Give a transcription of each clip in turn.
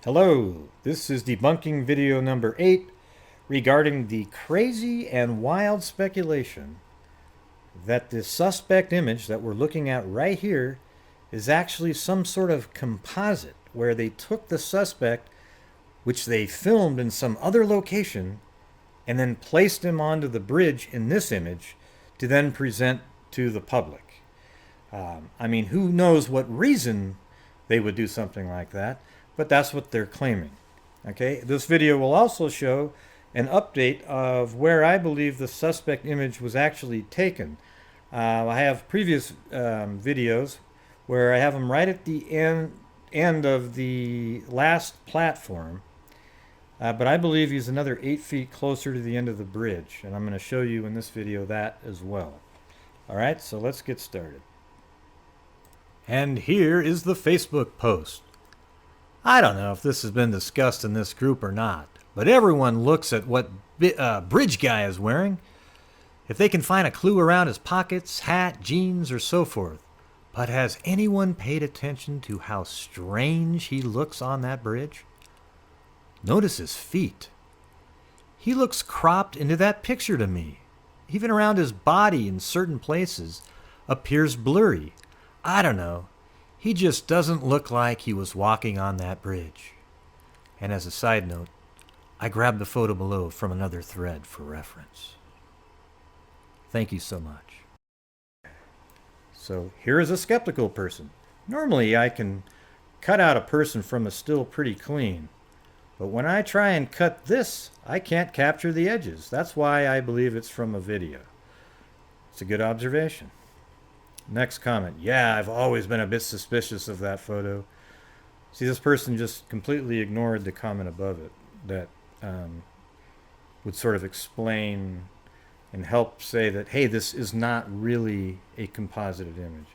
Hello, this is debunking video number 8 regarding the crazy and wild speculation that the suspect image that we're looking at right here is actually some sort of composite where they took the suspect, which they filmed in some other location, and then placed him onto the bridge in this image to then present to the public. Who knows what reason they would do something like that, but that's what they're claiming. Okay, this video will also show an update of where I believe the suspect image was actually taken. I have previous videos where I have them right at the end of the last platform, but I believe he's another 8 feet closer to the end of the bridge, and I'm going to show you in this video that as well. Alright, so let's get started. And here is the Facebook post. I don't know if this has been discussed in this group or not, but everyone looks at what bridge guy is wearing, if they can find a clue around his pockets, hat, jeans, or so forth. But has anyone paid attention to how strange he looks on that bridge? Notice his feet. He looks cropped into that picture to me. Even around his body in certain places appears blurry. I don't know. He just doesn't look like he was walking on that bridge. And as a side note, I grabbed the photo below from another thread for reference. Thank you so much. So here is a skeptical person. Normally I can cut out a person from a still pretty clean, but when I try and cut this, I can't capture the edges. That's why I believe it's from a video. It's a good observation. Next comment. Yeah, I've always been a bit suspicious of that photo. See, this person just completely ignored the comment above it that would sort of explain and help say that, hey, this is not really a composited image.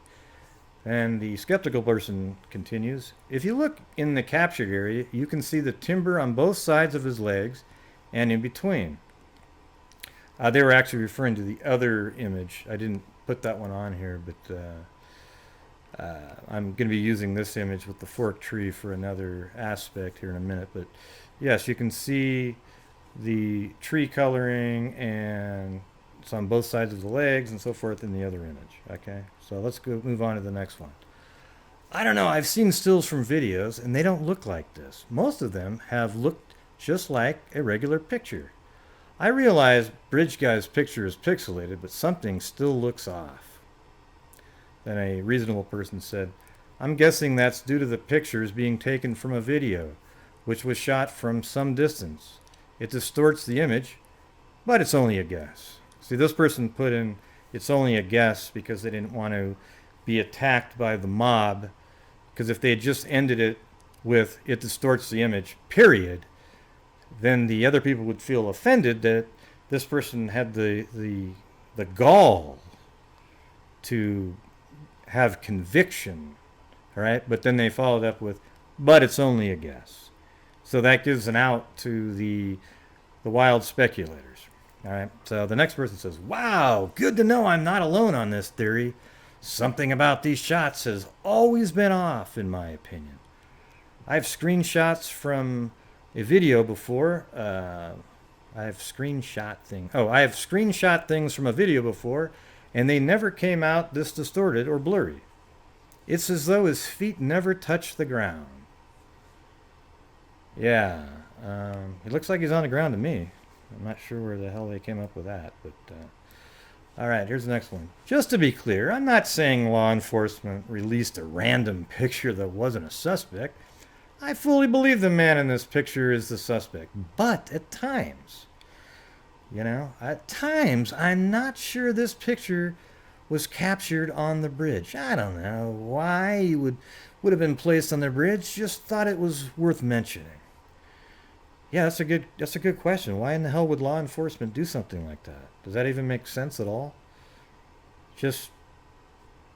And the skeptical person continues, if you look in the captured area, you can see the timber on both sides of his legs and in between. They were actually referring to the other image. I didn't put that one on here, but I'm going to be using this image with the forked tree for another aspect here in a minute. But yes, you can see the tree coloring, and it's on both sides of the legs and so forth in the other image. Okay, so let's go move on to the next one. I don't know, I've seen stills from videos and they don't look like this. Most of them have looked just like a regular picture. I realize Bridge Guy's picture is pixelated, but something still looks off. Then a reasonable person said, I'm guessing that's due to the pictures being taken from a video, which was shot from some distance. It distorts the image, but it's only a guess. See, this person put in, it's only a guess because they didn't want to be attacked by the mob, because if they had just ended it with, it distorts the image, period, then the other people would feel offended that this person had the gall to have conviction, all right? But then they followed up with, but it's only a guess. So that gives an out to the wild speculators, all right? So the next person says, wow, good to know I'm not alone on this theory. Something about these shots has always been off, in my opinion. I have screenshots from a video before. I have screenshot things from a video before, and they never came out this distorted or blurry. It's as though his feet never touched the ground. Yeah, it looks like he's on the ground to me. I'm not sure where the hell they came up with that, but all right, here's the next one. Just to be clear, I'm not saying law enforcement released a random picture that wasn't a suspect. I fully believe the man in this picture is the suspect, but at times, I'm not sure this picture was captured on the bridge. I don't know why he would have been placed on the bridge, just thought it was worth mentioning. Yeah, that's a good question. Why in the hell would law enforcement do something like that? Does that even make sense at all? This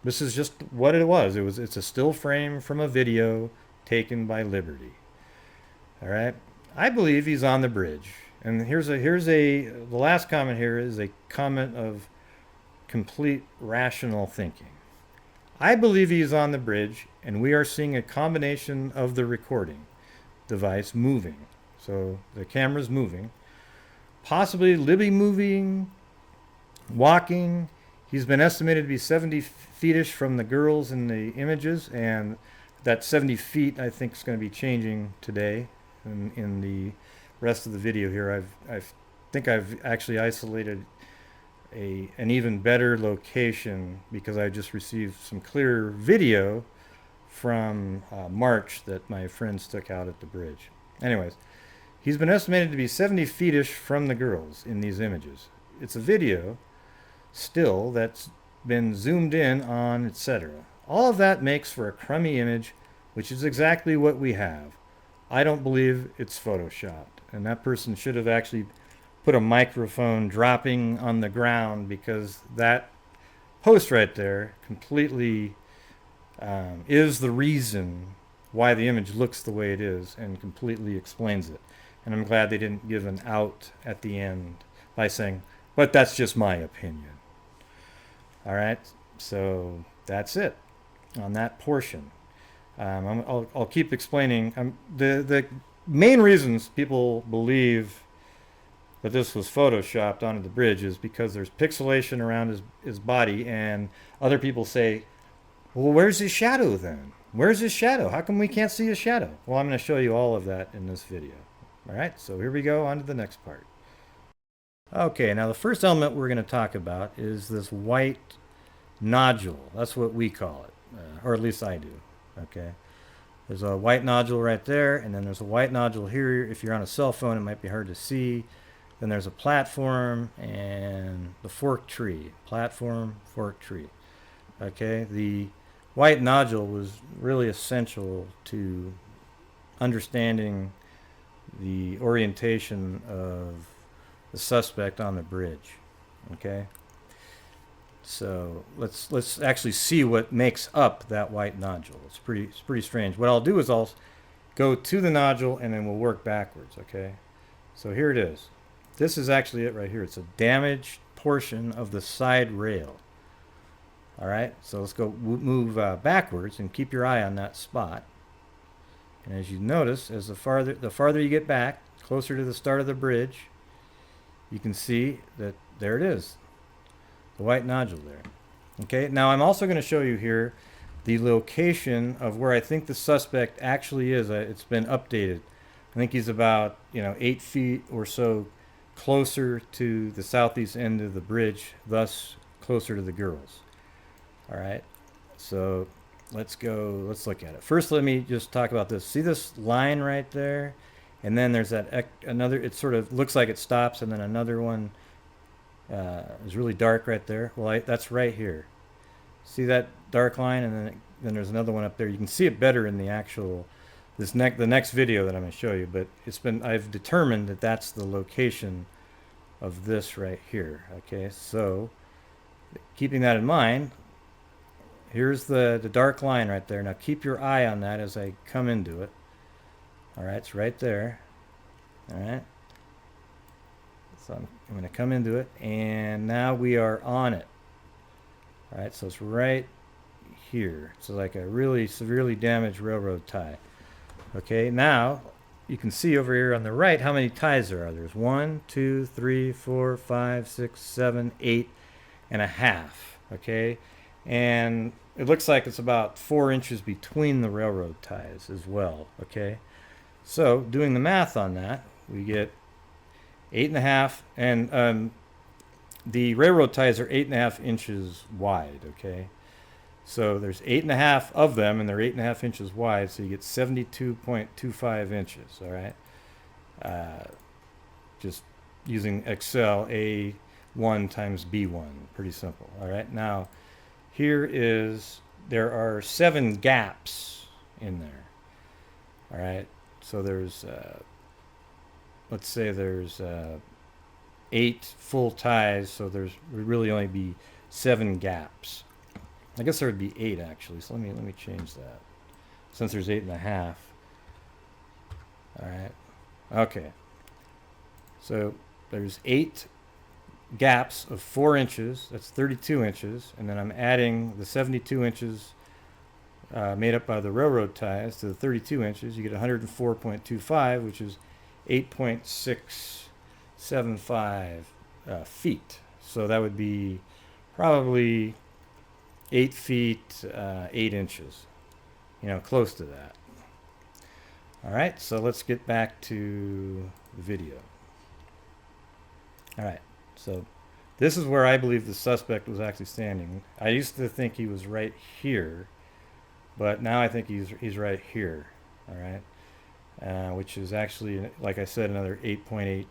is just what it was. It's a still frame from a video taken by Liberty. All right, I believe he's on the bridge. And the last comment here is a comment of complete rational thinking. I believe he's on the bridge, and we are seeing a combination of the recording. device moving. So the camera's moving. Possibly Libby moving, walking. He's been estimated to be 70 feet-ish from the girls in the images, and that 70 feet I think is going to be changing today in the rest of the video here. I think I've actually isolated an even better location because I just received some clear video from March that my friends took out at the bridge. Anyways, he's been estimated to be 70 feet-ish from the girls in these images. It's a video still that's been zoomed in on, etc. All of that makes for a crummy image, which is exactly what we have. I don't believe it's photoshopped, and that person should have actually put a microphone dropping on the ground, because that post right there completely is the reason why the image looks the way it is and completely explains it. And I'm glad they didn't give an out at the end by saying, but that's just my opinion. All right, so that's it on that portion. I'll keep explaining. The main reasons people believe that this was photoshopped onto the bridge is because there's pixelation around his body, and other people say, well, where's his shadow then? Where's his shadow? How come we can't see his shadow? Well, I'm going to show you all of that in this video. All right, so here we go on to the next part. Okay, now the first element we're going to talk about is this white nodule. That's what we call it, or at least I do. Okay, there's a white nodule right there, and then there's a white nodule here. If you're on a cell phone, it might be hard to see. Then there's a platform and the forked tree. Platform, forked tree. Okay, the white nodule was really essential to understanding the orientation of the suspect on the bridge. Okay, so let's actually see what makes up that white nodule. It's pretty strange. What I'll do is I'll go to the nodule and then we'll work backwards. Okay, so here it is. This is actually it right here. It's a damaged portion of the side rail. All right, so let's go move backwards and keep your eye on that spot. And as you notice, as the farther you get back, closer to the start of the bridge, you can see that there it is, the white nodule there. Okay, now I'm also going to show you here the location of where I think the suspect actually is. It's been updated. I think he's about 8 feet or so closer to the southeast end of the bridge, thus closer to the girls. All right, so let's look at it. First, let me just talk about this. See this line right there? And then there's that another, it sort of looks like it stops, and then another one is really dark right there. Well, that's right here. See that dark line? And then there's another one up there. You can see it better in the actual, the next video that I'm going to show you, but I've determined that that's the location of this right here. Okay, so keeping that in mind, here's the dark line right there. Now keep your eye on that as I come into it. All right, it's right there. All right, so I'm going to come into it, and now we are on it. All right, so it's right here. It's like a really severely damaged railroad tie. Okay, now you can see over here on the right how many ties there are. There's 1, 2, 3, 4, 5, 6, 7, 8 and a half. Okay, and it looks like it's about 4 inches between the railroad ties as well. Okay, so doing the math on that, we get 8.5, and the railroad ties are 8.5 inches wide. Okay, so there's 8.5 of them, and they're 8.5 inches wide, so you get 72.25 inches. All right, just using Excel, A1 times B1, pretty simple. All right, now there are 7 gaps in there. All right, so there's let's say there's 8 full ties, so would really only be 7 gaps. I guess there would be 8 actually, so let me change that, since there's 8.5. All right, okay, so there's 8 gaps of 4 inches. That's 32 inches, and then I'm adding the 72 inches made up by the railroad ties to the 32 inches, you get 104.25, which is 8.675 feet. So that would be probably 8 feet 8 inches, close to that. All right, so let's get back to the video. All right, so this is where I believe the suspect was actually standing. I used to think he was right here, but now I think he's right here. All right, which is actually, like I said, another 8.8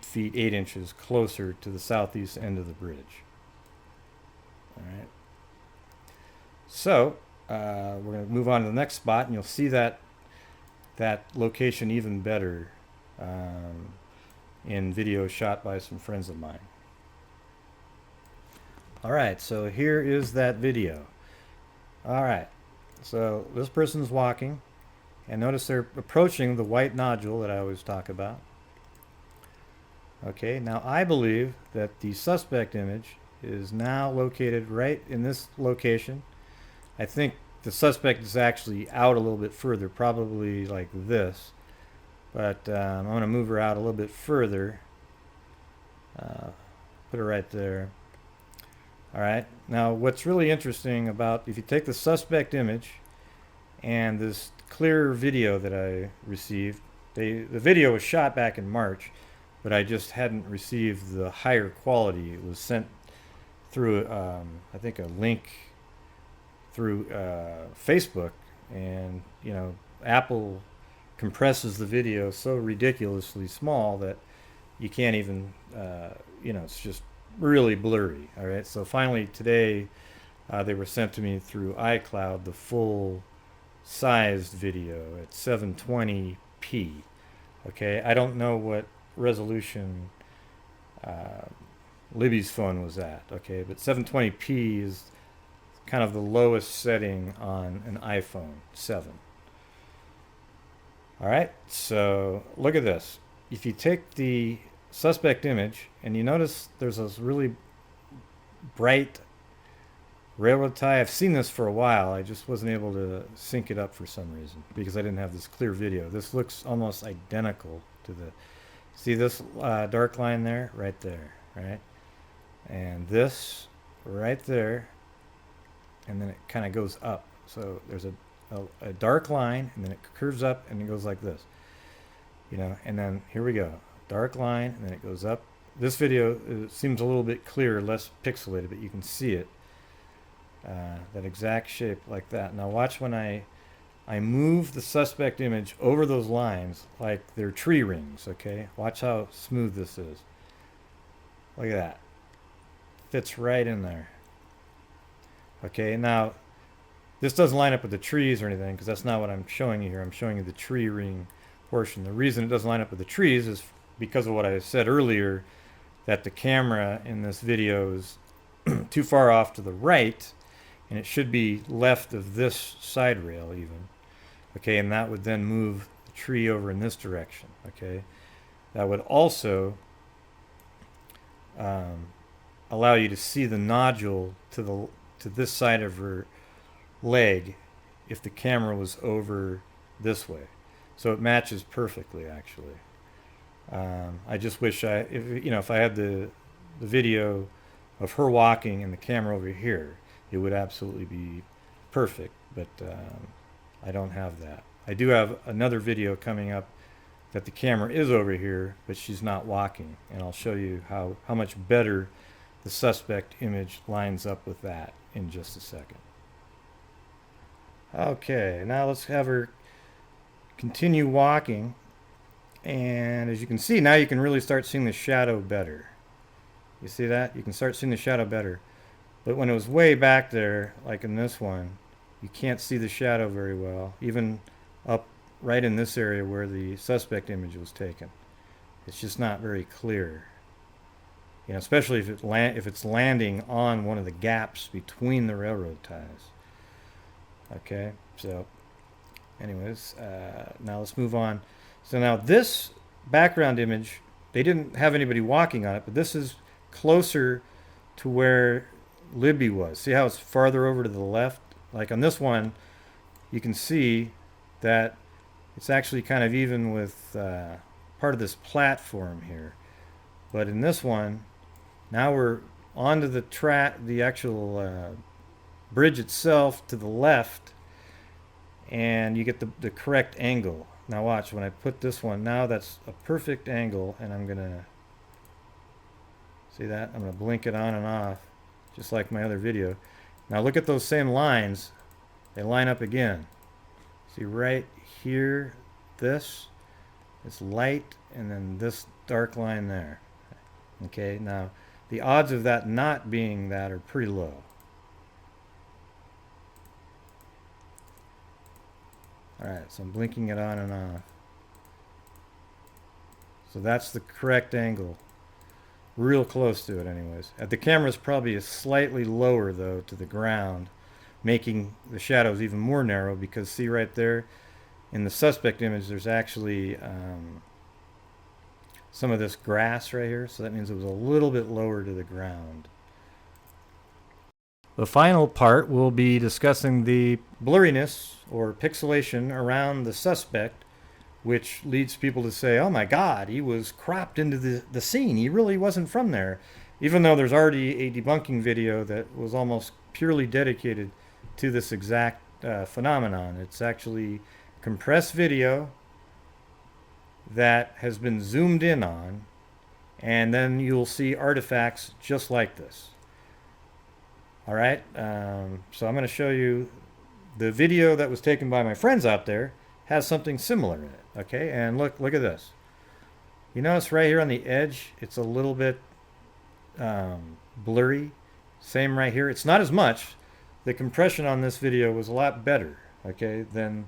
feet 8 inches closer to the southeast end of the bridge. All right. So we're going to move on to the next spot, and you'll see that location even better in video shot by some friends of mine. All right, so here is that video. All right, so this person's walking, and notice they're approaching the white nodule that I always talk about. Okay, now I believe that the suspect image is now located right in this location. I think the suspect is actually out a little bit further, probably like this. But I'm going to move her out a little bit further. Put her right there. All right. Now, what's really interesting about, if you take the suspect image and this clear video that I received, the video was shot back in March, but I just hadn't received the higher quality. It was sent through, I think, a link through Facebook, and Apple compresses the video so ridiculously small that you can't even, it's just really blurry. All right, so finally today they were sent to me through iCloud, the full sized video at 720p. Okay, I don't know what resolution Libby's phone was at, okay, but 720p is kind of the lowest setting on an iPhone 7. All right, so look at this. If you take the suspect image and you notice there's this really bright railroad tie. I've seen this for a while. I just wasn't able to sync it up for some reason because I didn't have this clear video. This looks almost identical to the, see this dark line there? Right there, right? And this right there, and then it kind of goes up. So there's a dark line, and then it curves up, and it goes like this. And then here we go. Dark line, and then it goes up. This video seems a little bit clearer, less pixelated, but you can see it. That exact shape like that. Now watch when I move the suspect image over those lines like they're tree rings, okay? Watch how smooth this is. Look at that. Fits right in there. Okay, now this doesn't line up with the trees or anything because that's not what I'm showing you here. I'm showing you the tree ring portion. The reason it doesn't line up with the trees is because of what I said earlier, that the camera in this video is too far off to the right, and it should be left of this side rail even. Okay, and that would then move the tree over in this direction. Okay, that would also allow you to see the nodule to this side of her leg if the camera was over this way. So it matches perfectly, actually. I just wish if I had the video of her walking and the camera over here, it would absolutely be perfect, but I don't have that. I do have another video coming up that the camera is over here, but she's not walking, and I'll show you how much better the suspect image lines up with that in just a second. Okay, now let's have her continue walking, and as you can see, now you can really start seeing the shadow better. You see that? You can start seeing the shadow better. But when it was way back there, like in this one, you can't see the shadow very well, even up right in this area where the suspect image was taken. It's just not very clear. Especially if it's landing on one of the gaps between the railroad ties. Okay, so anyways, now let's move on. So now this background image, they didn't have anybody walking on it, but this is closer to where Libby was. See how it's farther over to the left? Like on this one, you can see that it's actually kind of even with part of this platform here. But in this one, now we're onto the actual bridge itself to the left, and you get the correct angle. Now watch, when I put this one, now that's a perfect angle, and I'm gonna see that? I'm gonna blink it on and off, just like my other video. Now look at those same lines. They line up again. See right here, this light, and then this dark line there. Okay, now the odds of that not being that are pretty low. Alright, so I'm blinking it on and off. So that's the correct angle. Real close to it anyways. The camera's probably slightly lower though to the ground, making the shadows even more narrow, because see right there in the suspect image there's actually some of this grass right here, so that means it was a little bit lower to the ground. The final part will be discussing the blurriness or pixelation around the suspect, which leads people to say, oh my god, he was cropped into the scene. He really wasn't from there. Even though there's already a debunking video that was almost purely dedicated to this exact phenomenon. It's actually compressed video that has been zoomed in on, and then you'll see artifacts just like this. Alright, so I'm going to show you the video that was taken by my friends out there has something similar in it. Okay, and look at this. You notice right here on the edge, it's a little bit blurry. Same right here. It's not as much. The compression on this video was a lot better, okay, than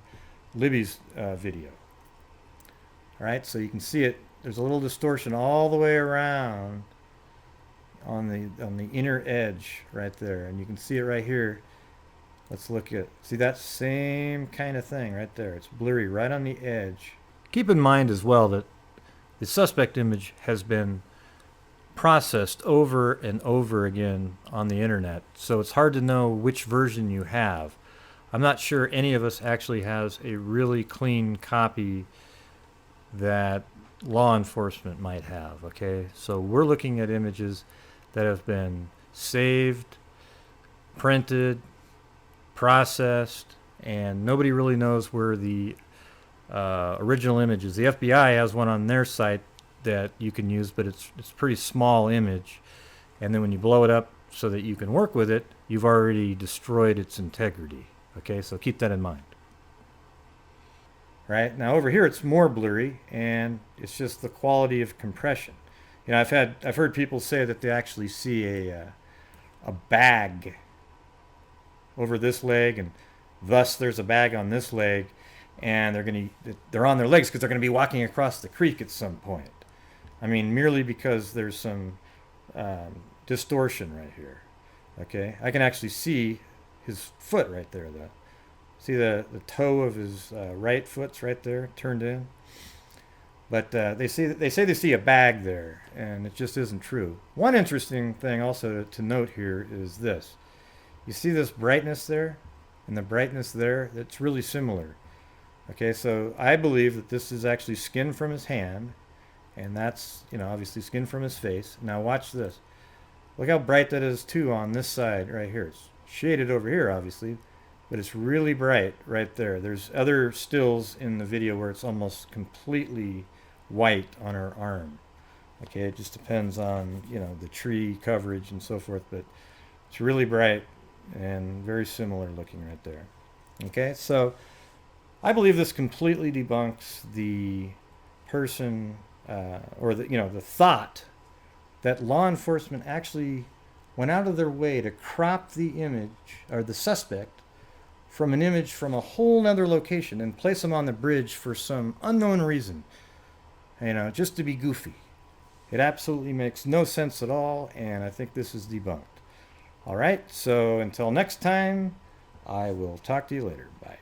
Libby's video. Alright, so you can see it. There's a little distortion all the way around on the inner edge right there, and you can see it right here. Let's look at, see that same kind of thing right there. It's blurry right on the edge. Keep in mind as well that the suspect image has been processed over and over again on the internet, so it's hard to know which version you have. I'm not sure any of us actually has a really clean copy that law enforcement might have. Okay, so we're looking at images that have been saved, printed, processed, and nobody really knows where the original image is. The FBI has one on their site that you can use, but it's a pretty small image, and then when you blow it up so that you can work with it, you've already destroyed its integrity. Okay, so keep that in mind. Right, now over here it's more blurry, and it's just the quality of compression. You know, I've heard people say that they actually see a bag over this leg, and thus there's a bag on this leg, and they're on their legs because they're going to be walking across the creek at some point. I mean, merely because there's some distortion right here. Okay, I can actually see his foot right there though. See the toe of his right foot's right there, turned in. But they say they see a bag there, and it just isn't true. One interesting thing also to note here is this. You see this brightness there and the brightness there? It's really similar. Okay, so I believe that this is actually skin from his hand, and that's, you know, obviously skin from his face. Now watch this. Look how bright that is too on this side right here. It's shaded over here obviously, but it's really bright right there. There's other stills in the video where it's almost completely white on her arm. Okay, it just depends on, you know, the tree coverage and so forth, but it's really bright and very similar looking right there. Okay, so I believe this completely debunks the person or the thought that law enforcement actually went out of their way to crop the image or the suspect from an image from a whole nother location and place them on the bridge for some unknown reason, you know, just to be goofy. It absolutely makes no sense at all, and I think this is debunked. All right, so until next time, I will talk to you later. Bye.